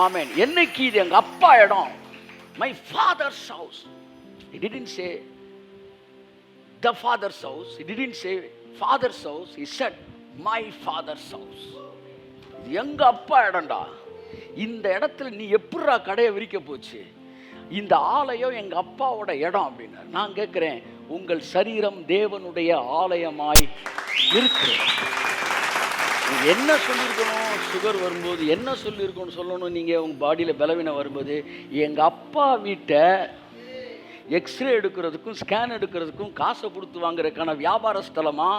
ஆமென். என்னைக்கு இது எங்க அப்பா இடம், my father's house. He didn't say the father's house, he didn't say father's house, he said my father's house. இது எங்க அப்பா இடம்டா. இந்த இடத்துல நீ எப்படிடா கடையை விரிக்க போச்சு? இந்த ஆலயம் எங்க அப்பாவோட இடம் அப்படின்னு. நான் கேட்கிறேன், உங்கள் சரீரம் தேவனுடைய ஆலயமாய் இருக்கு. என்ன சொல்லியிருக்கணும்? சுகர் வரும்போது என்ன சொல்லியிருக்கணும் சொல்லணும்? நீங்கள் உங்கள் பாடியில் பலவீனம் வரும்போது, எங்கள் அப்பா வீட்டை எக்ஸ்ரே எடுக்கிறதுக்கும் ஸ்கேன் எடுக்கிறதுக்கும் காசை கொடுத்து வாங்குறதுக்கான வியாபார ஸ்தலமா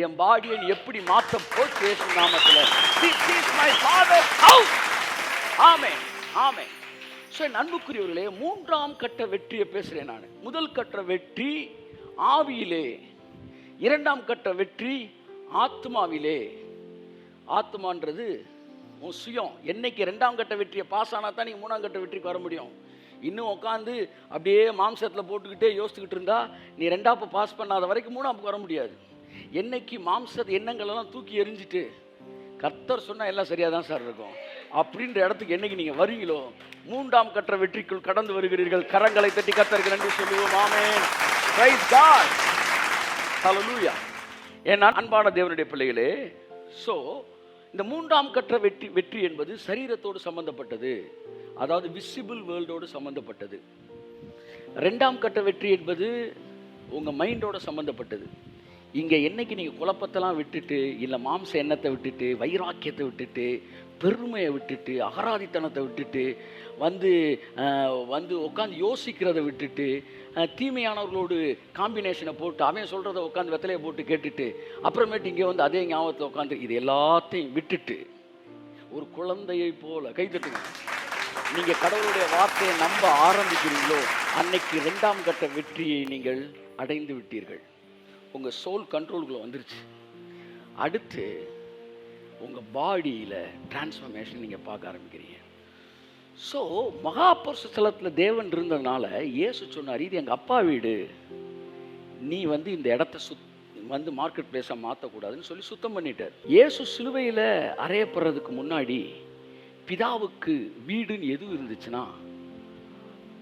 என் பாடியை எப்படி மாற்ற போச்சு நாமத்தில். This is my father's house. Amen, amen. So அன்புக்குரியவர்களே, மூன்றாம் கட்ட வெற்றியை பேசுகிறேன் நான். முதல் கட்ட வெற்றி ஆவியிலே, இரண்டாம் கட்ட வெற்றி ஆத்மாவிலே. ஆத்மான்றது உன் சுயம். என்னைக்கு ரெண்டாம் கட்ட வெற்றியை பாஸ் ஆனால் தான் நீங்கள் மூணாம் கட்ட வெற்றிக்கு வர முடியும். இன்னும் உட்காந்து அப்படியே மாம்சத்தில் போட்டுக்கிட்டே யோசிச்சுக்கிட்டு இருந்தா நீ ரெண்டாப்பு பாஸ் பண்ணாத வரைக்கும் மூணாப்புக்கு வர முடியாது. என்னைக்கு மாம்ச எண்ணங்களெல்லாம் தூக்கி எறிஞ்சிட்டு கர்த்தர் சொன்னால் எல்லாம் சரியாக தான் சார் இருக்கும் அப்படின்ற இடத்துக்கு என்னைக்கு நீங்கள் வரீங்களோ, மூன்றாம் கட்ட வெற்றிக்குள் கடந்து வருகிறீர்கள். கரங்களை தட்டி கர்த்தருக்கு நன்றி சொல்லுவோம். ஆமென். Price God. ஹல்லேலூயா. என் அன்பான தேவனுடைய பிள்ளைகளே, ஸோ இந்த மூன்றாம் கட்ட வெற்றி என்பது சரீரத்தோடு சம்பந்தப்பட்டது, அதாவது விசிபிள் வேர்ல்டோடு சம்பந்தப்பட்டது. ரெண்டாம் கட்ட வெற்றி என்பது உங்கள் மைண்டோட சம்பந்தப்பட்டது. இங்கே என்னைக்கு நீங்கள் குழப்பத்தெல்லாம் விட்டுட்டு, இல்லை மாம்ச எண்ணத்தை விட்டுட்டு, வைராக்கியத்தை விட்டுட்டு, பெருமையை விட்டுட்டு, அகராதித்தனத்தை விட்டுட்டு, வந்து உட்காந்து யோசிக்கிறத விட்டுட்டு, தீமையானவர்களோடு காம்பினேஷனை போட்டு அவன் சொல்கிறத உட்காந்து வெத்தலையை போட்டு கேட்டுட்டு, அப்புறமேட்டு இங்கே வந்து அதே ஞாபகத்தில் உட்காந்து இது எல்லாத்தையும் விட்டுட்டு ஒரு குழந்தையை போல கைத்தட்டுங்க. நீங்கள் கடவுளுடைய வார்த்தையை நம்ப ஆரம்பிக்கிறீங்களோ அன்னைக்கு ரெண்டாம் கட்ட வெற்றியை நீங்கள் அடைந்து விட்டீர்கள். உங்கள் சோல் கண்ட்ரோலுக்குள்ளே வந்துருச்சு. அடுத்து உங்கள் பாடியில் டிரான்ஸ்ஃபர்மேஷன் நீங்கள் பார்க்க ஆரம்பிக்கிறீங்க. ஸோ மகாபரிசு ஸ்தலத்தில் தேவன் இருந்ததுனால இயேசு சொன்னார், இது எங்கள் அப்பா வீடு, நீ இந்த இடத்த மார்க்கெட் பிளேஸாக மாற்றக்கூடாதுன்னு சொல்லி சுத்தம் பண்ணிட்டார். இயேசு சிலுவையில் அறையப்படுறதுக்கு முன்னாடி பிதாவுக்கு வீடுன்னு எது இருந்துச்சுன்னா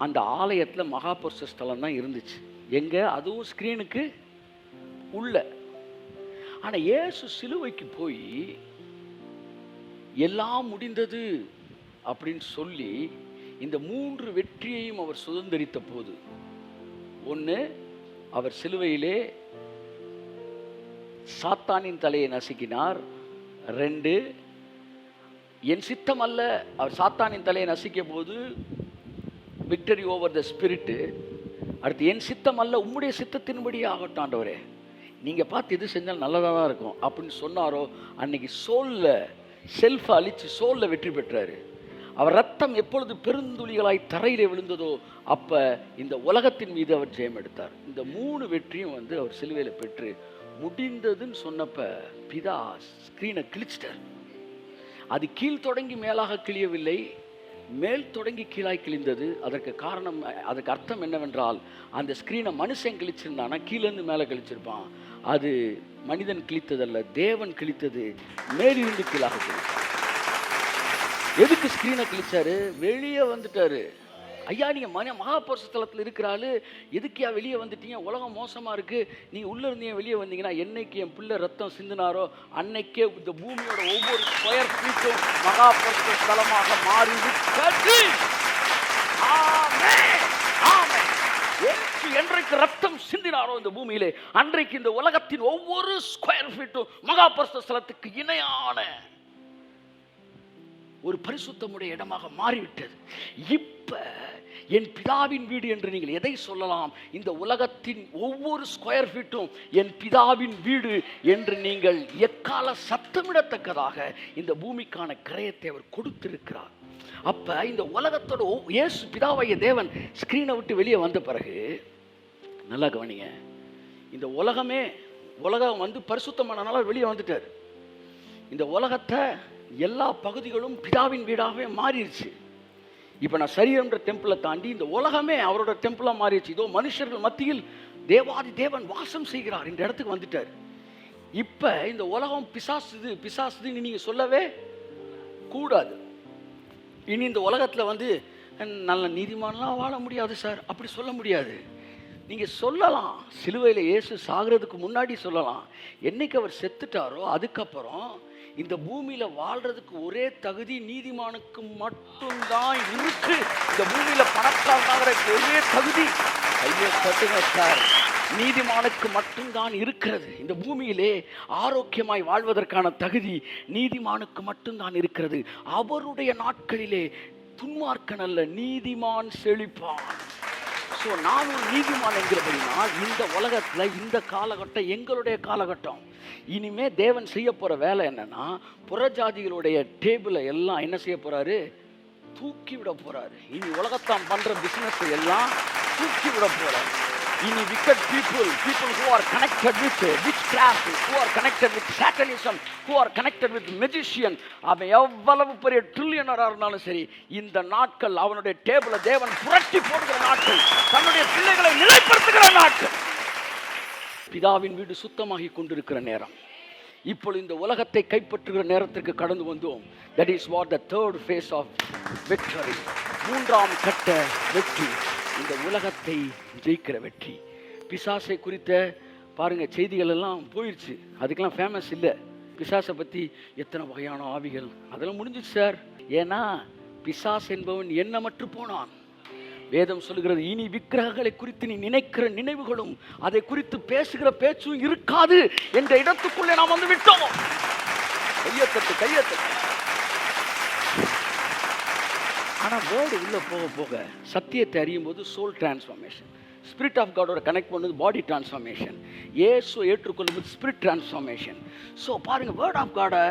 அந்த ஆலயத்தில் மகாபரிசு ஸ்தலம் தான் இருந்துச்சு. எங்கே? அதுவும் ஸ்க்ரீனுக்கு உள்ள. ஆனால் இயேசு சிலுவைக்கு போய் எல்லாம் முடிந்தது அப்படின்னு சொல்லி இந்த மூன்று வெற்றியையும் அவர் சுதந்திரித்த போது, ஒன்று, அவர் சிலுவையிலே சாத்தானின் தலையை நசுக்கினார். 2, என் சித்தம் அல்ல, அவர் சாத்தானின் தலையை நசுக்கிய போது விக்டரி ஓவர் த ஸ்பிரிட்டு. அடுத்து, என் சித்தம் அல்ல உம்முடைய சித்தத்தின்படி ஆகட்டும் ஆண்டவரே, நீங்கள் பார்த்து எது செஞ்சாலும் நல்லதாக தான் இருக்கும் அப்படின்னு சொன்னாரோ அன்னைக்கு சோலில் செல்ஃபை அழித்து சோலில் வெற்றி பெற்றார். அவர் ரத்தம் எப்பொழுது பெருந்துளிகளாய் தரையிலே விழுந்ததோ அப்போ இந்த உலகத்தின் மீது அவர் ஜெயம் எடுத்தார். இந்த 3 வெற்றியும் அவர் சிலுவையில் பெற்று முடிந்ததுன்னு சொன்னப்போ பிதா ஸ்க்ரீனை கிழிச்சிட்டார். அது கீழ் தொடங்கி மேலாக கிழியவில்லை, மேல் தொடங்கி கீழாய் கிழிந்தது. அதற்கு காரணம், அதுக்கு அர்த்தம் என்னவென்றால், அந்த ஸ்க்ரீனை மனுஷன் கிழிச்சிருந்தானா கீழேருந்து மேலே கிழிச்சிருப்பான். அது மனிதன் கிழித்ததல்ல, தேவன் கிழித்தது, மேலிருந்து கீழாக கிழித்தார். எதுக்கு ஸ்க்ரீனை கிழிச்சாரு? வெளியே வந்துட்டாரு. ஐயா, நீங்கள் மகாபரிசு ஸ்தலத்தில் இருக்கிறாள், எதுக்கியா வெளியே வந்துட்டீங்க? உலகம் மோசமாக இருக்குது, நீங்கள் உள்ளே இருந்தீங்க வெளியே வந்தீங்கன்னா, என்னைக்கு என் பிள்ளை ரத்தம் சிந்தினாரோ அன்னைக்கே இந்த பூமியோட ஒவ்வொரு ஸ்கொயர் ஃபீட்டும் மகாபரிசு ஸ்தலமாக மாறிவிட்டது. என்றைக்கு ரத்தம் சிந்தினாரோ இந்த பூமியிலே அன்றைக்கு இந்த உலகத்தின் ஒவ்வொரு ஸ்கொயர் ஃபீட்டும் மகாபரிசு ஸ்தலத்துக்கு இணையான ஒரு பரிசுத்தமுடைய இடமாக மாறிவிட்டது. இப்ப என் பிதாவின் வீடு என்று நீங்கள் எதை சொல்லலாம்? இந்த உலகத்தின் ஒவ்வொரு ஸ்கொயர் ஃபீட்டும் என் பிதாவின் வீடு என்று நீங்கள் எக்கால சத்தமிடத்தக்கதாக இந்த பூமிக்கான கிரயத்தை அவர் கொடுத்திருக்கிறார். அப்ப இந்த உலகத்தோட இயேசு பிதாவாகிய தேவன் ஸ்கிரீனை விட்டு வெளியே வந்த பிறகு, நல்லா கவனிங்க, இந்த உலகம் பரிசுத்தமானனால வெளியே வந்துட்டார். இந்த உலகத்தை எல்லா பகுதிகளும் பிதாவின் வீடாகவே மாறிடுச்சு. இப்போ நான் சரீரம்ன்ற டெம்பிளை தாண்டி இந்த உலகமே அவரோட டெம்பிளாக மாறிடுச்சு. இதோ மனுஷர்கள் மத்தியில் தேவாதி தேவன் வாசம் செய்கிறார் இந்த இடத்துக்கு வந்துட்டார். இப்போ இந்த உலகம் பிசாசுதுன்னு நீங்கள் சொல்லவே கூடாது. இனி இந்த உலகத்தில் வந்து நல்ல நீதிமான்லாம் வாழ முடியாது சார், அப்படி சொல்ல முடியாது. நீங்கள் சொல்லலாம், சிலுவையில் இயேசு சாகிறதுக்கு முன்னாடி சொல்லலாம். என்னைக்கு அவர் செத்துட்டாரோ அதுக்கப்புறம் இந்த பூமியில் வாழ்கிறதுக்கு ஒரே தகுதி நீதிமானுக்கு மட்டும்தான் இருக்கு. இந்த பூமியில் பணக்காரனாகிறதுக்கு ஒரே தகுதி, கையை தட்டுங்க சார், நீதிமானுக்கு மட்டும்தான் இருக்கிறது. இந்த பூமியிலே ஆரோக்கியமாய் வாழ்வதற்கான தகுதி நீதிமானுக்கு மட்டும்தான் இருக்கிறது. அவருடைய நாட்களிலே துன்மார்க்கன் அல்ல, நீதிமான் செழிப்பான். ஸோ நான் ஒரு நீதிமான் என்கிறபடினா இந்த உலகத்தில் இந்த காலகட்டம் எங்களுடைய காலகட்டம். இனிமே தேவன் செய்ய போகிற வேலை என்னன்னா, புறஜாதிகளுடைய டேபிளை எல்லாம் என்ன செய்ய போகிறாரு? தூக்கி விட போகிறாரு. இனி உலகத்தான் பண்ணுற பிஸ்னஸ் எல்லாம் தூக்கி விட போகிறாரு. இனி wicked people who are connected with witchcraft, who are connected with satanism, who are connected with magician, அவன் எவ்வளவு பெரிய ட்ரில்லியனராக இருந்தாலும் சரி, இந்த நாட்கள் அவனுடைய டேபிளை தேவன் புரட்டி போடுகிற நாட்கள், தன்னுடைய பிள்ளைகளை நிலைப்படுத்துகிற நாட்கள். பிதாவின் வீடு சுத்தமாகி கொண்டிருக்கிற நேரம். இப்பொழுது இந்த உலகத்தை கைப்பற்றுகிற நேரத்திற்கு கடந்து வந்தோம். That is what the third phase of victory, மூன்றாம் கட்ட வெற்றி, இந்த உலகத்தை ஜெயிக்கிற வெற்றி. பிசாசை குறித்த பாருங்க செய்திகள் எல்லாம் போயிடுச்சு, அதுக்கெல்லாம் ஃபேமஸ் இல்லை. பிசாசை பற்றி எத்தனை வகையான ஆவிகள், அதெல்லாம் முடிஞ்சிச்சு சார். ஏன்னா பிசாஸ் என்பவன் எண்ணமற்று போனான். வேதம் சொல்லுகிறது, இனி விக்கிரகங்களை குறித்து நீ நினைக்கிற நினைவுகளும் அதை குறித்து பேசுகிற பேச்சும் இருக்காது என்ற இடத்துக்குள்ளே நாம் வந்து விட்டோம். கையத்தட்டு கையத்தட்டு. ஆனால் வேர்டு உள்ளே போக போக சத்தியத்தை அறியும் போது சோல் டிரான்ஸ்ஃபார்மேஷன், ஸ்பிரிட் ஆஃப் காடோட கனெக்ட் பண்ணுறது பாடி டிரான்ஸ்ஃபார்மேஷன், இயேசுவை ஏற்றுக்கொள்ளும் போது ஸ்பிரிட் டிரான்ஸ்ஃபார்மேஷன். ஸோ பாருங்கள், வேர்ட் ஆஃப் காடை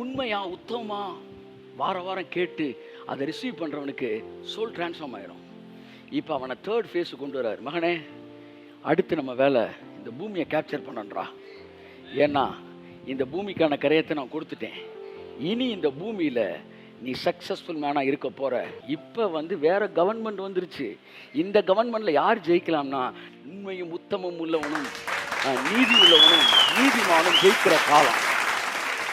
உண்மையாக உத்தமமாக வார வாரம் கேட்டு அதை ரிசீவ் பண்ணுறவனுக்கு சோல் டிரான்ஸ்ஃபார்ம் ஆகிடும். இப்போ அவனை தேர்ட் ஃபேஸு கொண்டு வர்றாரு. மகனே, அடுத்து நம்ம வேலை இந்த பூமியை கேப்சர் பண்ணன்றா. ஏன்னா இந்த பூமிக்கான கரையத்தை நான் கொடுத்துட்டேன். இனி இந்த பூமியில் நீ சக்ஸஸ்ஃபுல் மேனாக இருக்க போகிற. இப்போ வந்து வேறு கவர்மெண்ட் வந்துருச்சு. இந்த கவர்மெண்ட்டில் யார் ஜெயிக்கலாம்னா, உண்மையும் உத்தமம் உள்ளவனும் நீதி உள்ளவனும் நீதிமானும் ஜெயிக்கிற காலம்.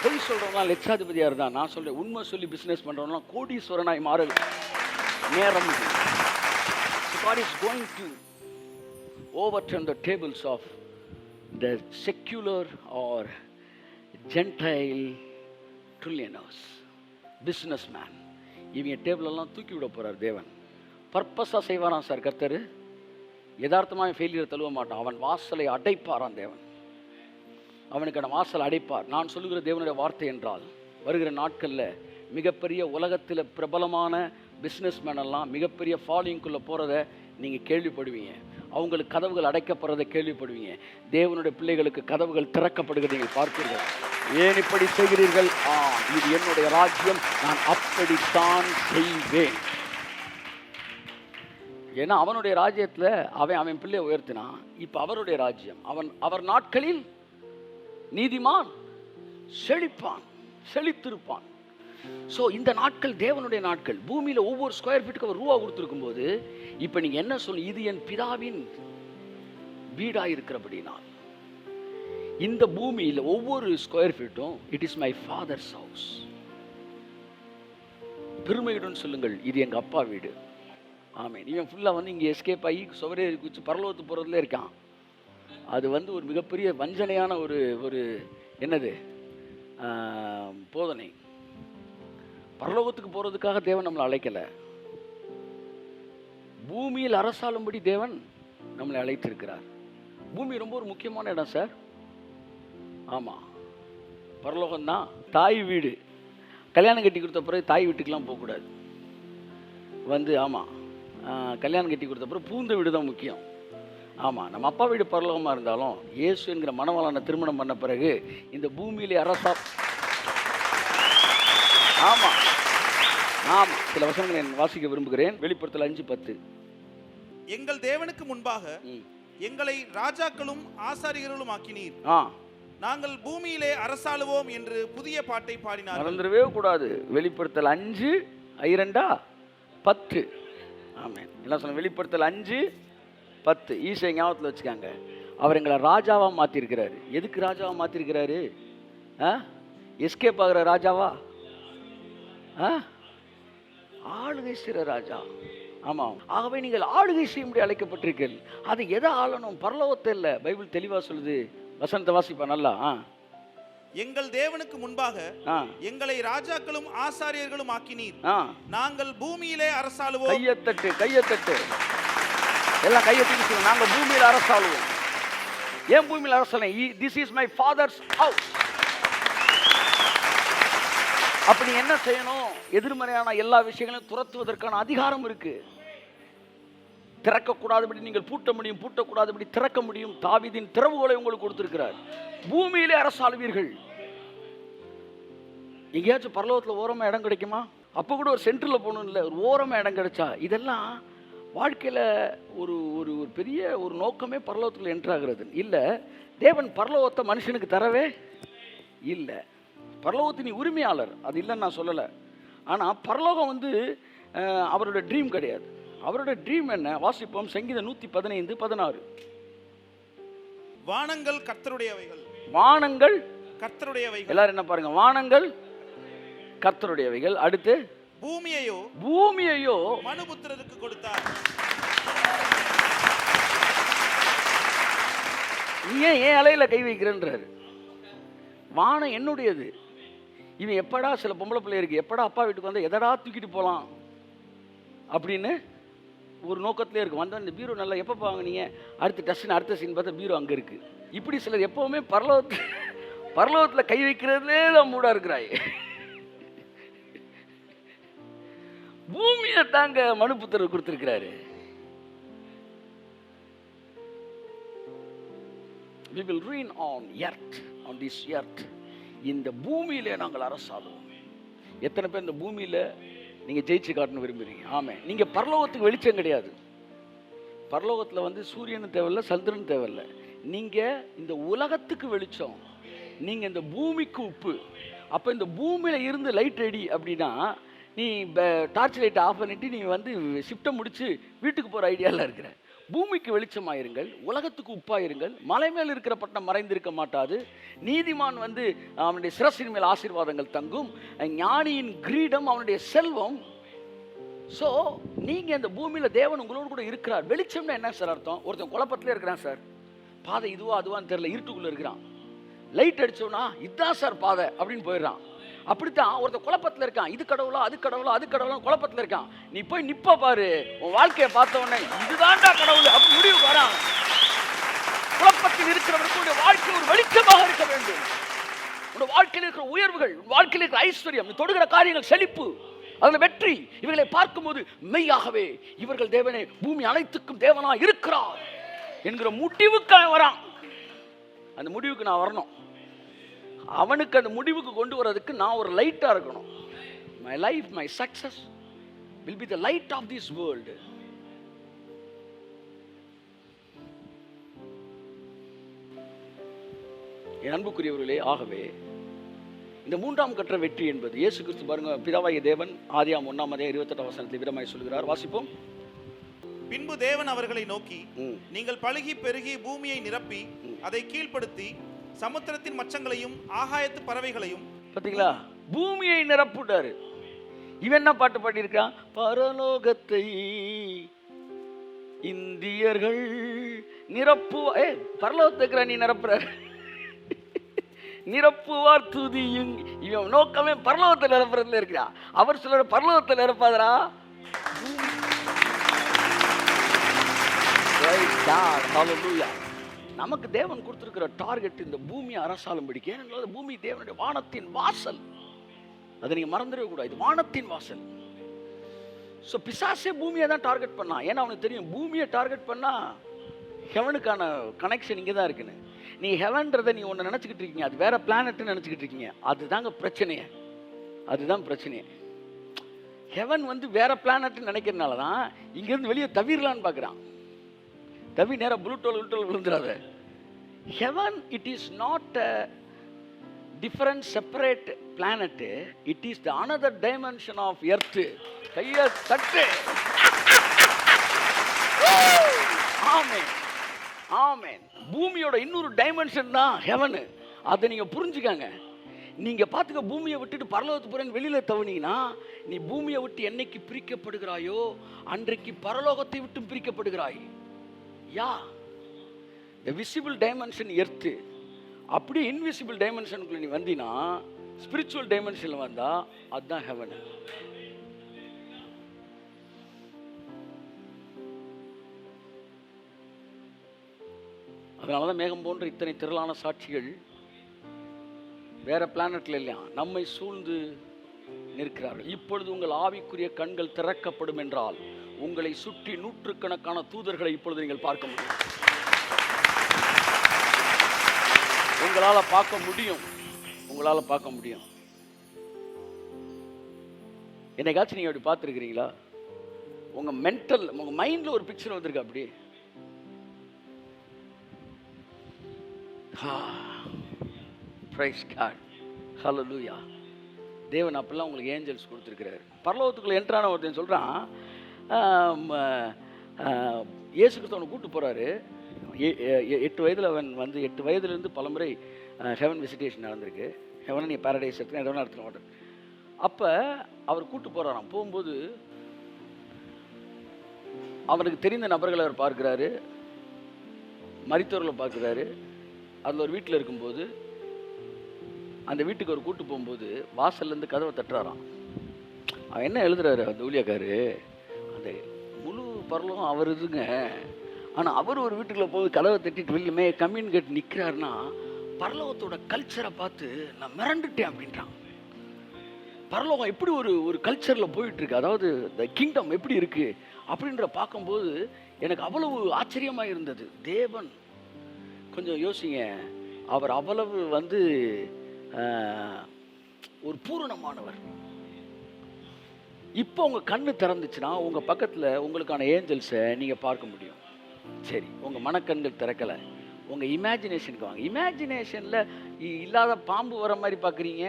பொய் சொல்கிறவங்களாம் லட்சாதிபதியாக இருந்தால், நான் சொல்கிறேன் உண்மை சொல்லி பிஸ்னஸ் பண்ணுறவங்களாம் கோடீஸ்வரனாய் மாற நேரம். God is going to overturn the tables of the secular or Gentile trillionaires, businessman. இவங்க டேபிளெல்லாம் தூக்கி விட போகிறார் தேவன். பர்பஸாக செய்வாராம் சார் கர்த்தர். யதார்த்தமாக ஃபெயிலியர் தழுவ மாட்டான். அவன் வாசலை அடைப்பாரான் தேவன். அவனுக்கான வாசல் அடைப்பார். நான் சொல்லுகிற தேவனுடைய வார்த்தை என்றால், வருகிற நாட்களில் மிகப்பெரிய உலகத்தில் பிரபலமான பிஸ்னஸ்மேன் எல்லாம் மிகப்பெரிய ஃபாலோயிங்குள்ளே போகிறத நீங்கள் கேள்விப்படுவீங்க. அவங்களுக்கு கதவுகள் அடைக்கப்படுறதை கேள்விப்படுவீங்க. தேவனுடைய பிள்ளைகளுக்கு கதவுகள் திறக்கப்படுகிறதை நீங்கள் பார்ப்பீர்கள். ஏன் இப்படி செய்கிறீர்கள்? இது என்னுடைய ராஜ்யம், நான் அப்படித்தான் செய்வேன். ஏன்னா அவனுடைய ராஜ்யத்தில் அவன் பிள்ளையை உயர்த்தினான். இப்போ அவருடைய ராஜ்யம். அவர் நாட்களில் நீதிமான் செழிப்பான், செழித்திருப்பான். ஸோ இந்த நாட்கள் தேவனுடைய நாட்கள். பூமியில் ஒவ்வொரு ஸ்கொயர் ஃபீட்டுக்கு அவர் ரூபா கொடுத்துருக்கும் போது, இப்போ நீங்கள் என்ன சொல்லு, இது என் பிதாவின் வீடாக இருக்கிறபடினால் இந்த பூமியில் ஒவ்வொரு ஸ்கொயர் ஃபீட்டும் it is my father's house. பெருமையுடன் சொல்லுங்கள், இது எங்கள் அப்பா வீடு. ஆமேன். இவன் ஃபுல்லாக வந்து இங்கே எஸ்கேப் ஆகி சுவரே குச்சி பரலோகத்து போகிறதுல இருக்கான். அது வந்து ஒரு மிகப்பெரிய வஞ்சனையான ஒரு என்னது போதனை. பரலோகத்துக்கு போகிறதுக்காக தேவன் நம்மளை அழைக்கலை. பூமியில் அரசாளும்படி தேவன் நம்மளை அழைத்திருக்கிறார். பூமி ரொம்ப ஒரு முக்கியமான இடம் சார். ஆமாம், பரலோகம்தான் தாய் வீடு. கல்யாணம் கட்டி கொடுத்த பிறகு தாய் வீட்டுக்கெலாம் போகக்கூடாது. ஆமாம், கல்யாணம் கட்டி கொடுத்த பிறகு பூந்த வீடு தான் முக்கியம். ஆமாம், நம்ம அப்பா வீடு பரலோகமாக இருந்தாலும் இயேசு என்கிற மணவாளனை திருமணம் பண்ண பிறகு இந்த பூமியிலே அரசா. ஆமாம் ஆமாம், சில வசனங்களை வாசிக்க விரும்புகிறேன். வெளிப்படுத்தல் 5:10. எங்கள் தேவனுக்கு முன்பாக எங்களை ராஜாக்களும் ஆசாரியர்களும் ஆக்கினீர். நாங்கள் பூமியிலே அரசாளுவோம் என்று புதிய பாட்டை பாடினார். மறந்துடவே கூடாது. வெளிப்படுத்தல் 5:10. ஆமாம், என்ன சொன்ன? வெளிப்படுத்தல் 5:10. ஈசை ஞாபகத்தில் வச்சுக்காங்க. அவர் எங்களை ராஜாவாக மாற்றிருக்கிறாரு. எதுக்கு ராஜாவாக மாற்றிருக்கிறாரு? எஸ்கேப் ஆகிற ராஜாவா? ஆளுகை செய்கிற ராஜா. ஆமாம், ஆகவே நீங்கள் ஆளுகை செய்யும்படி அழைக்கப்பட்டிருக்கீர்கள். அது எதை ஆளணும்? பரலோகத்தை இல்லை. பைபிள் தெளிவாக சொல்லுது. வசனத்தை வாசிப்பா நல்லா. எங்கள் தேவனுக்கு முன்பாக எங்களை ராஜாக்களும் ஆசாரியர்களும் ஆக்கினீர். நாங்கள் பூமியிலே அரசாளுவோம். கையத்தட்டு, கையத்தட்டு, எல்லாம் கையெழுத்து. நாங்கள் பூமியில் அரசாளுவோம். ஏன் பூமியில் அரசாளம்? This is my father's house. அப்படி என்ன செய்யணும்? எதிர்மறையான எல்லா விஷயங்களையும் துரத்துவதற்கான அதிகாரம் இருக்கு. திறக்கக்கூடாதபடி நீங்கள் பூட்ட முடியும், பூட்டக்கூடாதபடி திறக்க முடியும். தாவீதின் திறவுகோலை உங்களுக்கு கொடுத்திருக்கிறார். பூமியிலே அரசாளுவீர்கள். எங்கேயாச்சும் பரலோகத்தில் ஓரமா இடம் கிடைக்குமா? அப்போ கூட ஒரு சென்டரில் போகணும் இல்லை, ஒரு ஓரமா இடம் கிடைச்சா. இதெல்லாம் வாழ்க்கையில் ஒரு ஒரு ஒரு பெரிய ஒரு நோக்கமே பரலோகத்தில் என்ட்ராகிறது இல்லை. தேவன் பரலோகத்தை மனுஷனுக்கு தரவே இல்லை. பரலோகத்தின் உரிமையாளர், அது இல்லைன்னு நான் சொல்லலை. ஆனால் பரலோகம் வந்து அவரோட ட்ரீம் கிடையாது. அவரோட ட்ரீம் என்ன? வாசிப்போம், சங்கீதம் 115:16. வானங்கள் கர்த்தருடையவைகள். வானங்கள் கர்த்தருடையவைகள். எல்லாரும் என்ன பாருங்க, வானங்கள் கர்த்தருடையவைகள். அடுத்து பூமியையோ மனுபுத்திரருக்கு கொடுத்தார். நீ ஏன் அலையில கை வைக்கிறன்றாரு. வானம் என்னுடையது. இவன் எப்படா, சில பொம்பளை பிள்ளை இருக்கு, எப்படா அப்பா வீட்டுக்கு வந்தால் எதடா தூக்கிட்டு போகலாம் அப்படின்னு ஒரு நோக்கத்திலே இருக்கு. வந்தால் இந்த பீரோ நல்லா எப்போ வாங்கினீங்க, அடுத்த சீன் பார்த்தா பீரோ அங்கே இருக்கு. இப்படி சிலர் எப்பவுமே பரலோகத்தில் கை வைக்கிறதுலே தான் மூடா இருக்கிறாய். பூமியை தாங்க மனுபுத்திரர் கொடுத்திருக்கிறாரு. We will reign on earth, on this earth. இந்த பூமியிலே நாங்கள் அரசாளுவோம். எத்தனை பேர் இந்த பூமியில நீங்க ஜெயிச்சு காட்டணும் விரும்புறீங்க? ஆமே. நீங்க பரலோகத்துக்கு வெளிச்சம் கிடையாது. பரலோகத்துல வந்து சூரியனும் தேவையில்லை, சந்திரன் தேவையில்லை. நீங்க இந்த உலகத்துக்கு வெளிச்சம், நீங்க இந்த பூமிக்கு உப்பு. அப்ப இந்த பூமியில இருந்து லைட் ரெடி அப்படின்னா, நீ டார்ச் லைட் ஆஃப் பண்ணிட்டு நீ வந்து ஷிஃப்ட்டை முடிச்சு வீட்டுக்கு போற ஐடியால இருக்கிற. பூமிக்கு வெளிச்சமாயிருங்கள், உலகத்துக்கு உப்பாயிருங்கள். மலை மேல் இருக்கிற பட்டணம் மறைந்திருக்க மாட்டாது. நீதிமான் வந்து அவனுடைய சிரசின் மேல் ஆசீர்வாதங்கள் தங்கும். ஞானியின் கிரீடம் அவனுடைய செல்வம். ஸோ நீங்க இந்த பூமியில தேவன் உங்களோடு கூட இருக்கிறார். வெளிச்சம்னா என்ன சார் அர்த்தம்? ஒருத்தன் குழப்பத்திலே இருக்கிறான் சார், பாதை இதுவா அதுவான்னு தெரியல, இருட்டுக்குள்ள இருக்கிறான். லைட் அடிச்சோன்னா இதுதான் சார் பாதை அப்படின்னு போயிடுறான். அப்படித்தான் ஒருத்தர் குழப்பத்தில் இருக்கான், இது கடவுளா அது கடவுளா அது கடவுளா குழப்பத்தில் இருக்கான். நீ போய் நிப்ப பாரு, உன் வாழ்க்கையை பார்த்த உடனே இதுதான்டா கடவுள் அப்படி முடிவு வரான். குழப்பத்தில் இருக்கிறவருக்கு வாழ்க்கை ஒரு வெளிச்சமாக இருக்க வேண்டும். உன் வாழ்க்கையில் இருக்கிற உயர்வுகள், வாழ்க்கையில் இருக்கிற ஐஸ்வர்யம், நீ தொடுகிற காரியங்கள், செழிப்பு, அதுல வெற்றி, இவர்களை பார்க்கும்போது மெய்யாகவே இவர்கள் தேவனே, பூமி அனைத்துக்கும் தேவனா இருக்கிறார் என்கிற முடிவுக்கு வரான். அந்த முடிவுக்கு நான் வரணும். அவனுக்கு அந்த முடிவுக்கு கொண்டு வரதுக்கு நான் ஒரு லைட்டா இருக்கணும். My life, my success will be the light of this world. என் அன்புக்குரியவர்களே, ஆகவே இந்த மூன்றாம் கற்ற வெற்றி என்பது இயேசு கிறிஸ்து பாருங்க, பிதாவாகிய தேவன் ஆதியாகமம் 1:28 விதமாய் சொல்கிறார். வாசிப்போம். பின்பு தேவன் அவர்களை நோக்கி, நீங்கள் பலுகி பெருகி பூமியை நிரப்பி அதை கீழ்ப்படுத்தி சமுத்திரத்தின் மச்சங்களையும் ஆகாயத்து பறவைகளையும். பார்த்தீங்களா, பூமியை நிரப்புட்டாரு. இவன் என்ன பாட்டு பாடியிருக்கான்? பரலோகத்தை இந்தியர்கள் நிரப்புவா. பரலோகத்துக்கு நீ நிரப்புற, நிரப்புவார் துதியும். இவன் நோக்கமே பரலோகத்தை நிரப்புறதுல இருக்கிறா. அவர் சொல்ற பரலோகத்தை நிரப்பாதரா. நமக்கு தேவன் கொடுத்திருக்கிற டார்கெட் இந்த பூமியை அரசாலும் பிடிக்க. ஏனென்றால் பூமி தேவனுடைய வானத்தின் வாசல். அதை நீங்க மறந்துடவே கூடாது. இது வானத்தின் வாசல். ஸோ பிசாசே பூமியை தான் டார்கெட் பண்ணான். ஏன்னா அவனுக்கு தெரியும், பூமியை டார்கெட் பண்ணா ஹெவனுக்கான கனெக்ஷன் இங்கே தான் இருக்குன்னு. நீ ஹெவன்றதை நீ ஒன்று நினச்சிக்கிட்டு இருக்கீங்க, அது வேற பிளானட்னு நினச்சிக்கிட்டு இருக்கீங்க. அதுதாங்க பிரச்சனையே. அதுதான் பிரச்சனையே. ஹெவன் வந்து வேற பிளானட்னு நினைக்கிறதுனால தான் இங்கேருந்து வெளியே தவிரலான்னு பார்க்குறான். தவி நேரம் புளுட்டோல் விழுந்துடாத. Heaven it is not a different separate planet. It is the another dimension of earth. கையை தட்டு. ஆமென், ஆமென். பூமியோட இன்னொரு டைமென்ஷன் தான் ஹெவன். அதை நீங்க புரிஞ்சுக்கங்க. நீங்க பாத்துக்க, பூமியை விட்டுட்டு பரலோகத்துக்கு போறேன்னு வெளியில தவனீங்கன்னா நீ பூமியை விட்டு என்னைக்கு பிரிக்கப்படுகிறாயோ அன்றைக்கு பரலோகத்தை விட்டு பிரிக்கப்படுகிறாய். யா, the visible dimension எர்த்து, அப்படி இன்விசிபிள் டைமென்ஷனுக்குள்ள நீ வந்தினா, ஸ்பிரிச்சுவல் டைமென்ஷன்ல வந்தா அதுதான் ஹெவன். அதனாலதான் மேகம் போன்ற இத்தனை திரளான சாட்சிகள் வேற பிளானட்ல இல்லையா நம்மை சூழ்ந்து நிற்கிறார்கள். இப்பொழுது உங்கள் ஆவிக்குரிய கண்கள் திறக்கப்படும் என்றால் உங்களை சுற்றி நூற்றுக்கணக்கான தூதர்களை இப்பொழுது நீங்கள் பார்க்க முடியும். உங்களால பார்க்க முடியும், உங்களால பார்க்க முடியும். என்னைக்காச்சும் நீங்க அப்படி பார்த்துருக்கிறீங்களா? உங்க மென்டல், உங்க மைண்ட்ல ஒரு பிக்சர் வந்திருக்கு அப்படி. Praise God. Hallelujah. தேவன் அப்பெல்லாம் உங்களுக்கு ஏஞ்சல்ஸ் கொடுத்துருக்கிறாரு. பரலோகத்துக்குள்ள என்ட்ரான ஒருத்தன் சொல்றான், இயேசு கிறிஸ்து கூட்டு போறாரு. 8 வயதில் அவன் வந்து 8 வயதுலேருந்து பலமுறை ஹெவன் விசிட்டேஷன் நடந்திருக்கு. ஹெவன் நீ பேரடைஸ் எடுத்து எதனா நடத்தின மாட்டேன். அப்போ அவர் கூட்டு போகிறாராம். போகும்போது அவனுக்கு தெரிந்த நபர்களை அவர் பார்க்குறாரு, மரித்தவர்களை பார்க்குறாரு. அதில் ஒரு வீட்டில் இருக்கும்போது அந்த வீட்டுக்கு அவர் கூட்டு போகும்போது வாசல்லேருந்து கதவை தட்டுறாராம். அவன் என்ன எழுதுறாரு அந்த ஊழியக்காரு, அந்த முழு பரலோகம் அவர் இதுங்க, ஆனால் அவர் ஒரு வீட்டுக்குள்ளே போய் கதவை தட்டிட்டு வெளியுமே கம்யூனிகேட் நிற்கிறாருன்னா பரலோகத்தோட கல்ச்சரை பார்த்து நான் மிரண்டுட்டேன் அப்படின்றான். பரலோகம் எப்படி ஒரு கல்ச்சரில் போயிட்டுருக்கு, அதாவது த கிங்டம் எப்படி இருக்குது அப்படின்ற பார்க்கும்போது எனக்கு அவ்வளவு ஆச்சரியமாக இருந்தது. தேவன் கொஞ்சம் யோசிங்க, அவர் அவ்வளவு வந்து ஒரு பூரணமானவர். இப்போ உங்கள் கண்ணு திறந்துச்சுன்னா உங்கள் பக்கத்தில் உங்களுக்கான ஏஞ்சல்ஸை நீங்கள் பார்க்க முடியும். சரி, உங்கள் மனக்கண்கள் திறக்கலை, உங்கள் இமேஜினேஷனுக்கு வாங்க. இமேஜினேஷனில் இல்லாத பாம்பு வர மாதிரி பார்க்குறீங்க,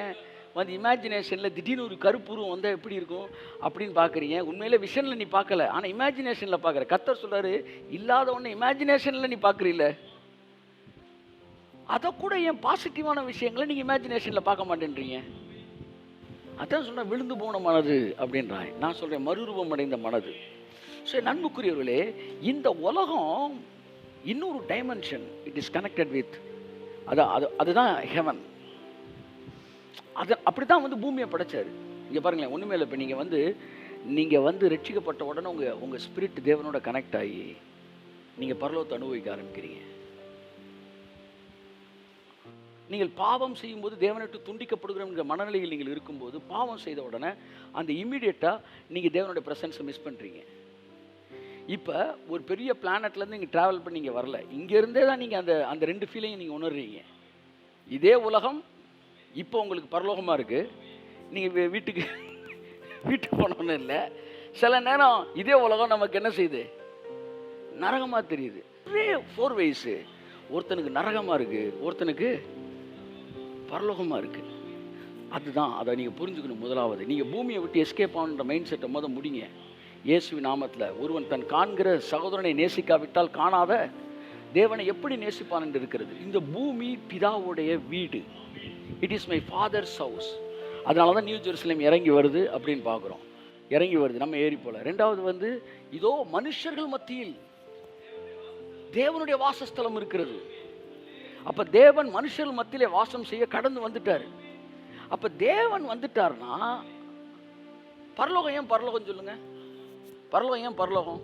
வந்து இமேஜினேஷனில் திடீர்னு ஒரு கருப்புருவம் வந்தால் எப்படி இருக்கும் அப்படின்னு பார்க்குறீங்க. உண்மையிலே விஷனில் நீ பார்க்கல, ஆனால் இமேஜினேஷனில் பார்க்குற. கர்த்தர் சொல்கிறாரு, இல்லாத ஒன்று இமேஜினேஷனில் நீ பார்க்குறீல்ல, அதை கூட ஏன் பாசிட்டிவான விஷயங்களை நீங்கள் இமேஜினேஷனில் பார்க்க மாட்டேன்றீங்க? அதான் சொன்னால் விழுந்து போன மனது அப்படின்றான். நான் சொல்கிறேன் மறுரூபம் அடைந்த மனது. ஸோ நண்புக்குரியவர்களே, இந்த உலகம் இன்னொரு dimension, it is connected with அதுதான் ஹெவன். அப்படி தான் வந்து பூமியை படைச்சாரு. இங்கே பாருங்களேன், ஒன்றுமே இல்லை. இப்போ நீங்கள் வந்து ரட்சிக்கப்பட்ட உடனே உங்கள் ஸ்பிரிட் தேவனோட கனெக்ட் ஆகி நீங்கள் பரலோகத்தை அனுபவிக்க ஆரம்பிக்கிறீங்க. நீங்கள் பாவம் செய்யும்போது தேவனிட்டு துண்டிக்கப்படுகிற மனநிலையில் நீங்கள் இருக்கும்போது பாவம் செய்த உடனே அந்த இம்மீடியட்டாக நீங்கள் தேவனுடைய ப்ரெசன்ஸை மிஸ் பண்ணுறீங்க. இப்போ ஒரு பெரிய பிளானட்லேருந்து நீங்கள் ட்ராவல் பண்ணி நீங்கள் வரல, இங்கேருந்தே தான் நீங்கள் அந்த 2 ஃபீலையும் நீங்கள் உணர்றீங்க. இதே உலகம் இப்போ உங்களுக்கு பரலோகமாக இருக்குது. நீங்கள் வீட்டுக்கு போனோன்னு இல்லை, சில நேரம் இதே உலகம் நமக்கு என்ன செய்யுது, நரகமாக தெரியுது. 4 வயசு, ஒருத்தனுக்கு நரகமாக இருக்குது, ஒருத்தனுக்கு பரலோகமாக இருக்குது. அதுதான் அதை நீங்கள் புரிஞ்சுக்கணும். முதலாவது, நீங்கள் பூமியை விட்டு எஸ்கேப் ஆகுன்ற மைண்ட் செட்டை முடிங்க. இயேசுவின் நாமத்தில். ஒருவன் தன் காண்கிற சகோதரனை நேசிக்காவிட்டால் காணாத தேவனை எப்படி நேசிப்பான் என்று இருக்கிறது. இந்த பூமி பிதாவுடைய வீடு, it is my father's house. அதனால தான் நியூ ஜெருசலேம் இறங்கி வருது அப்படின்னு பார்க்குறோம். இறங்கி வருது, நம்ம ஏறி போல. 2வது வந்து இதோ மனுஷர்கள் மத்தியில் தேவனுடைய வாசஸ்தலம் இருக்கிறது. அப்போ தேவன் மனுஷர்கள் மத்தியிலே வாசம் செய்ய கடந்து வந்துட்டார். அப்போ தேவன் வந்துட்டார்னா பரலோகம் ஏன் பரலோகம் சொல்லுங்க? பரலோகம் ஏன் பரலோகம்?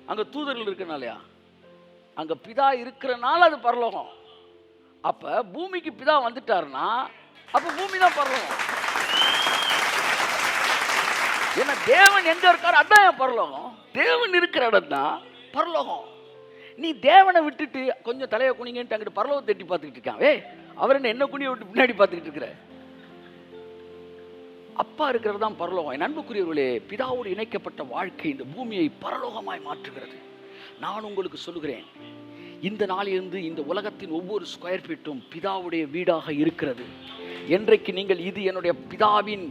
அங்கே தூதர்கள் இருக்கிறனாலயா? அங்கே பிதா இருக்கிறனால அது பரலோகம். அப்போ பூமிக்கு பிதா வந்துட்டார்னா அப்போ பூமி தான் பரலோகம். ஏன்னா தேவன் எங்கே இருக்கார், அதான் என் பரலோகம். தேவன் இருக்கிற இடம் தான் பரலோகம். நீ தேவனை விட்டுட்டு கொஞ்சம் தலையை குனிங்கன்ட்டு அங்கிட்டு பரலோகத்தை எட்டி பார்த்துக்கிட்டு இருக்கான். அவர் என்ன குனியை விட்டு பின்னாடி பார்த்துக்கிட்டு இருக்கிற? அப்பா இருக்கிறது தான் பரலோகம். என் அன்புக்குரியவர்களே, பிதாவோடு இணைக்கப்பட்ட வாழ்க்கை இந்த பூமியை பரலோகமாய் மாற்றுகிறது. நான் உங்களுக்கு சொல்லுகிறேன், இந்த நாளிலிருந்து இந்த உலகத்தின் ஒவ்வொரு ஸ்கொயர் ஃபீட்டும் பிதாவுடைய வீடாக இருக்கிறது. என்றைக்கு நீங்கள் இது என்னுடைய பிதாவின்,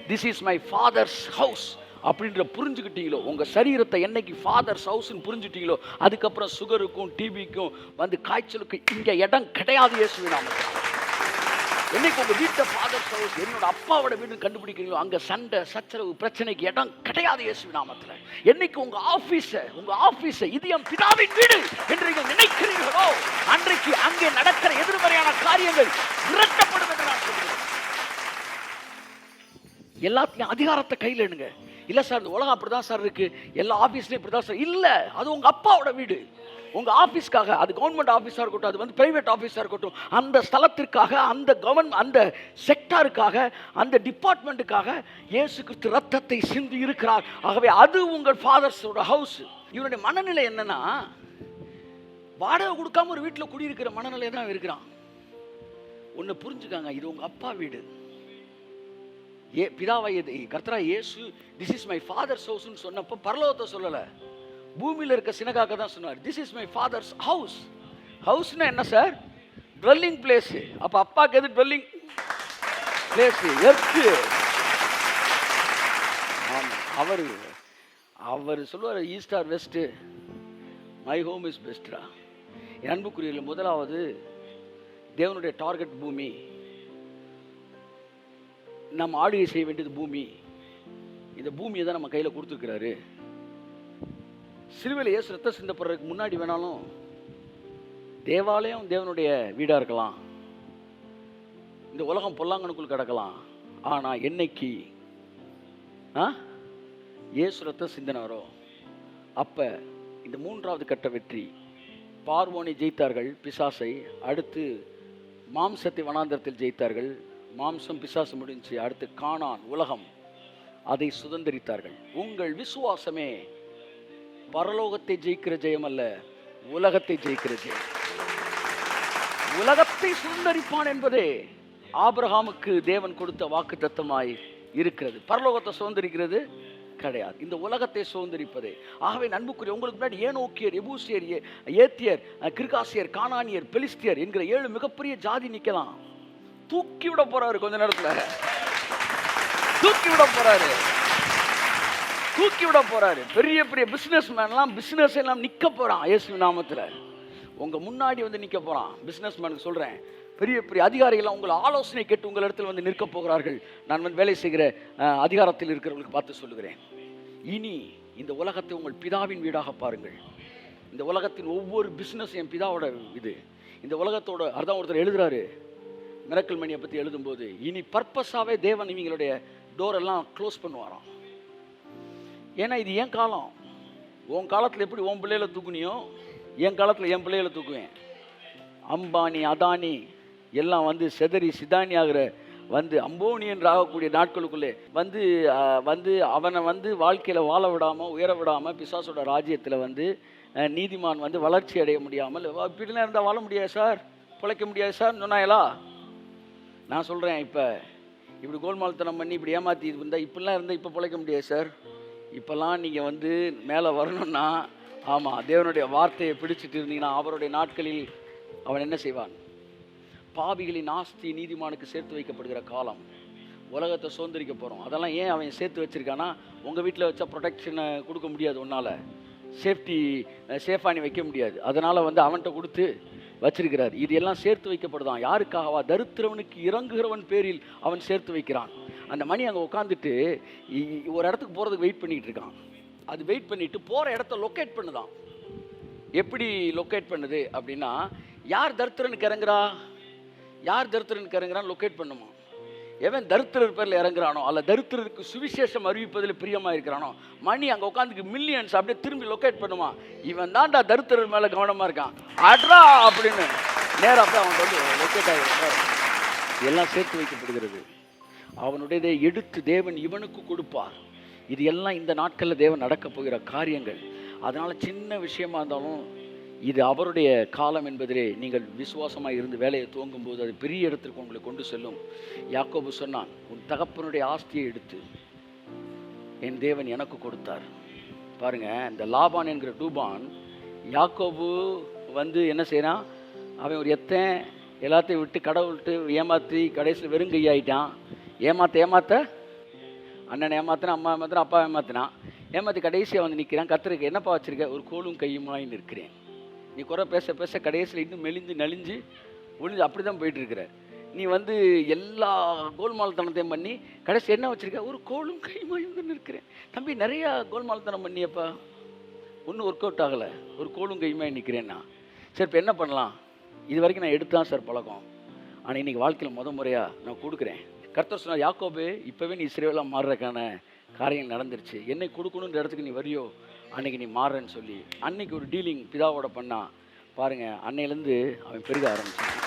this is my father's house அப்படின்ற புரிஞ்சுக்கிட்டீங்களோ, உங்கள் சரீரத்தை என்னைக்கு ஃபாதர்ஸ் ஹவுஸ்ன்னு புரிஞ்சுட்டீங்களோ, அதுக்கப்புறம் சுகருக்கும் டிபிக்கும் வந்து காய்ச்சலுக்கும் இங்கே இடம் கிடையாது. இயேசுவின் நாமத்தில் என்னைக்கு உங்க வீட்டை ஃபாதர்ஸ் ஹவுஸ், என்னோட அப்பாவோட வீடு கண்டுபிடிக்கிறீங்களோ, அங்க சண்டை சச்சரவு பிரச்சனைக்கு இடம் கிடையாது இயேசு நாமத்துல. என்னைக்கு உங்க ஆபீஸ இது என் பிதாவின் வீடு என்று நீங்கள் நினைக்கிறீர்களோ, அன்றைக்கு அங்கே நடக்கிற எதிர்மறையான காரியங்கள் விரட்டப்படும் என்று நான் சொல்கிறேன். எல்லாத்தையும் அதிகாரத்தை கையில் எடுங்க. இல்ல சார் இந்த உலகம் அப்படிதான் சார் இருக்கு, எல்லா ஆபீஸ்லயும் இப்படிதான் சார். இல்ல, அது உங்க அப்பாவோட வீடு. உங்க ஆபீஸ்க்காக, அது கவர்மெண்ட் ஆபீஸா இருக்கட்டும், அது வந்து பிரைவேட் ஆபீஸா இருக்கட்டும், அந்த ஸ்தலத்திற்காக, அந்த கவர்மெண்ட், அந்த செக்டாருக்காக, அந்த டிபார்ட்மெண்ட்டுக்காக இயேசு கிறிஸ்து ரத்தத்தை சிந்தி இருக்கிறார். ஆகவே அது உங்கள் ஃபாதர்ஸோட ஹவுஸ். இவனுடைய மனநிலை என்னன்னா, வாடகை கொடுக்காம ஒரு வீட்டில் குடியிருக்கிற மனநிலை தான் இருக்கிறான். ஒன்னு புரிஞ்சுக்காங்க, இது உங்க அப்பா வீடு. பிதாவை கர்த்தரா இயேசு திஸ் இஸ் மை ஃபாதர்ஸ் ஹவுஸ்னு சொன்னப்போ பரலோகத்தை சொல்லல, பூமியில் இருக்க சினகாக தான் சொன்னார். This is my father's house. ஹவுஸ்னா என்ன சார்? ட்வெல்லிங் பிளேஸ். அப்ப அப்பாக்கு எது ட்வெல்லிங் பிளேஸ்? எர்த்து. அவர் சொல்லுவார், east or west, my home is பெஸ்ட்ரா. அன்புக்குரியல முதலாவது தேவனுடைய டார்கெட் பூமி. நம்ம ஆளுகை செய்ய வேண்டியது பூமி. இந்த பூமியை தான் நம்ம கையில் கொடுத்துருக்கிறாரு. சிலுவையில் இயேசு ரத்தம் சிந்தப்படுறதுக்கு முன்னாடி வேணாலும் தேவாலயம் தேவனுடைய வீடாக இருக்கலாம், இந்த உலகம் பொல்லாங்கனுக்குள் கிடக்கலாம். ஆனால் என்னைக்கு இயேசு ரத்தம் சிந்தினாரோ அப்போ இந்த மூன்றாவது கட்ட வெற்றி. பார்வோனை ஜெயித்தார்கள், பிசாசை. அடுத்து மாம்சத்தை வனாந்தரத்தில் ஜெயித்தார்கள், மாம்சம் பிசாசு முடிஞ்சு. அடுத்து கானான் உலகம், அதை சுதந்திரித்தார்கள். உங்கள் விசுவாசமே பரலோகத்தை ஜெயிக்கிற ஜெயம் அல்ல, உலகத்தை ஜெயிக்கிற ஜெயம். உலகத்தை சுதந்திரிப்பான் என்பதே ஆபிரகாமுக்கு தேவன் கொடுத்த வாக்கு தத்தமாய் இருக்கிறது. பரலோகத்தை சுதந்திரிக்கிறது கிடையாது, இந்த உலகத்தை சுதந்திரிப்பதே. ஆகவே அன்புக்குரிய உங்களுக்கு முன்னாடி ஏனோக்கியர், எபூசியர், ஏத்தியர், கிர்காசியர், கானானியர், பெலிஸ்தியர் என்கிற 7 மிகப்பெரிய ஜாதி நிக்கலாம். தூக்கி விட போறாரு, கொஞ்ச நேரத்துல தூக்கி விட போறாரு. பெரிய பெரிய பிசினஸ் மேன்லாம் பிசினஸ் எல்லாம் நிக்க போறான் இயேசு நாமத்துல. உங்க முன்னாடி வந்து நிக்க போறான். பிசினஸ் மேனுக்கு சொல்றேன், பெரிய பெரிய அதிகாரிகள் உங்களை ஆலோசனை கேட்டு உங்கள் இடத்துல வந்து நிற்க போகிறார்கள். நான் வந்து வேலை செய்கிற அதிகாரத்தில் இருக்கிறவங்களுக்கு பார்த்து சொல்லுகிறேன், இனி இந்த உலகத்தை உங்கள் பிதாவின் வீடாக பாருங்கள். இந்த உலகத்தின் ஒவ்வொரு பிசினஸ் என் பிதாவோட இது. இந்த உலகத்தோட அதான் ஒருத்தர் எழுதுறாரு மிரக்கல் மணியை பற்றி எழுதும்போது, இனி பர்பஸாகவே தேவன் இவங்களுடைய டோரெல்லாம் க்ளோஸ் பண்ணுவாராம். ஏன்னா இது என் காலம். உன் காலத்தில் எப்படி உன் பிள்ளைகளை தூக்குனியோ, என் காலத்தில் என் பிள்ளைகளை தூக்குவேன். அம்பானி அதானி எல்லாம் வந்து செதறி சிதானி ஆகிற வந்து அம்போனியன் ஆகக்கூடிய நாட்களுக்குள்ளே வந்து அவனை வந்து வாழ்க்கையில் வாழ விடாமல் உயர விடாமல் பிசாசோட ராஜ்யத்தில் வந்து நீதிமான் வந்து வளர்ச்சி அடைய முடியாமல், இப்படிலாம் இருந்தால் வாழ முடியாது சார், பிழைக்க முடியாது சார் சொன்னாங்களா? நான் சொல்கிறேன், இப்போ இப்படி கோல்மால்தனம் பண்ணி இப்படி ஏமாற்றி இது இருந்தால் இப்படிலாம் இருந்தால் இப்போ பிழைக்க முடியாது சார். இப்போல்லாம் நீங்கள் வந்து மேலே வரணும்னா, ஆமாம், தேவனுடைய வார்த்தையை பிடிச்சிட்டு இருந்தீங்கன்னா அவருடைய நாட்களில் அவன் என்ன செய்வான்? பாவிகளின் ஆஸ்தி நீதிமானுக்கு சேர்த்து வைக்கப்படுகிற காலம். உலகத்தை சுதந்திரிக்க போகிறோம். அதெல்லாம் ஏன் அவன் சேர்த்து வச்சுருக்கானா, உங்கள் வீட்டில் வச்சா ப்ரொடெக்ஷனை கொடுக்க முடியாது, உன்னால் சேஃபாக நீ வைக்க முடியாது. அதனால் வந்து அவன்கிட்ட கொடுத்து வச்சிருக்கிறார். இது எல்லாம் சேர்த்து வைக்கப்படுதான். யாருக்காகவா? தரித்திரவனுக்கு இறங்குகிறவன் பேரில் அவன் சேர்த்து வைக்கிறான். அந்த மணி அங்கே உட்காந்துட்டு ஒரு இடத்துக்கு போகிறதுக்கு வெயிட் பண்ணிகிட்டு இருக்கான். அது வெயிட் பண்ணிட்டு போகிற இடத்த லொக்கேட் பண்ணுதான். எப்படி லொக்கேட் பண்ணுது அப்படின்னா, யார் தரித்திரனுக்கு இறங்குறான்னு லொக்கேட் பண்ணுமா. எவன் தரித்திரர் பேரில் இறங்குறானோ அல்ல தரித்திரருக்கு சுவிசேஷம் அறிவிப்பதில் பிரியமாக இருக்கிறானோ, மணி அங்கே உட்காந்துக்கு மில்லியன்ஸ் அப்படியே திரும்பி லொக்கேட் பண்ணுமா. இவன் தான்டா தரித்திரர் மேலே கவனமாக இருக்கான், அட்ரா அப்படின்னு நேராக போய் அவன் வந்து லொக்கேட் ஆகிருக்கார். எல்லாம் சேர்த்து வைக்கப்படுகிறது. அவனுடையதை எடுத்து தேவன் இவனுக்கு கொடுப்பார். இது எல்லாம் இந்த நாட்களில் தேவன் நடக்க போகிற காரியங்கள். அதனால் சின்ன விஷயமா இருந்தாலும் இது அவருடைய காலம் என்பதிலே நீங்கள் விசுவாசமாக இருந்து வேலையை துவங்கும் போது அது பெரிய இடத்திற்கு உங்களை கொண்டு செல்லும். யாக்கோபு சொன்னான், உன் தகப்பனுடைய ஆஸ்தியை எடுத்து என் தேவன் எனக்கு கொடுத்தார். பாருங்க, இந்த லாபான் என்கிற டூபான் யாக்கோபு வந்து என்ன செய்யறான், அவன் ஒரு எல்லாத்தையும் விட்டு கடவுள்கிட்டு ஏமாற்றி கடைசியில் வெறுங்கையாயிட்டான். ஏமாத்த அண்ணனை ஏமாத்தினா, அம்மா ஏமாத்தினா, அப்பா ஏமாத்தினான். ஏமாற்றி கடைசியாக வந்து நிற்கிறான். கர்த்தருக்கு என்னப்பா வச்சிருக்க? ஒரு கோலும் கையுமாய் நிற்கிறேன். நீ குறை பேச பேச கடைசியில் இன்னும் மெலிஞ்சு நலிஞ்சு ஒழிஞ்சு அப்படி தான் போயிட்டுருக்கிற. நீ வந்து எல்லா கோல்மால்தனத்தையும் பண்ணி கடைசி என்ன வச்சுருக்க, ஒரு கோலும் கைமாயும் தான் இருக்கிறேன். தம்பி நிறையா கோல்மால்தனம் பண்ணியப்பா, ஒன்றும் ஒர்க் அவுட் ஆகலை, ஒரு கோலும் கைமாய் நிற்கிறேன்னா. சரி இப்போ என்ன பண்ணலாம், இது வரைக்கும் நான் எடுத்து தான் சார் பழக்கம், ஆனால் இன்றைக்கி வாழ்க்கையில் முறையாக நான் கொடுக்குறேன். கர்த்தர் சொன்னார், யாக்கோபு இப்போவே நீ இஸ்ரவேலா மாறுறதுக்கான காரியங்கள் நடந்துருச்சு, என்னை கொடுக்கணுன்ற இடத்துக்கு நீ வரியோ அன்னைக்கு நீ மாறுறேன்னு சொல்லி அன்னைக்கு ஒரு டீலிங் பிதாவோட பண்ணா பாருங்கள். அன்னையிலேருந்து அவன் பெருக ஆரம்பிச்சான்.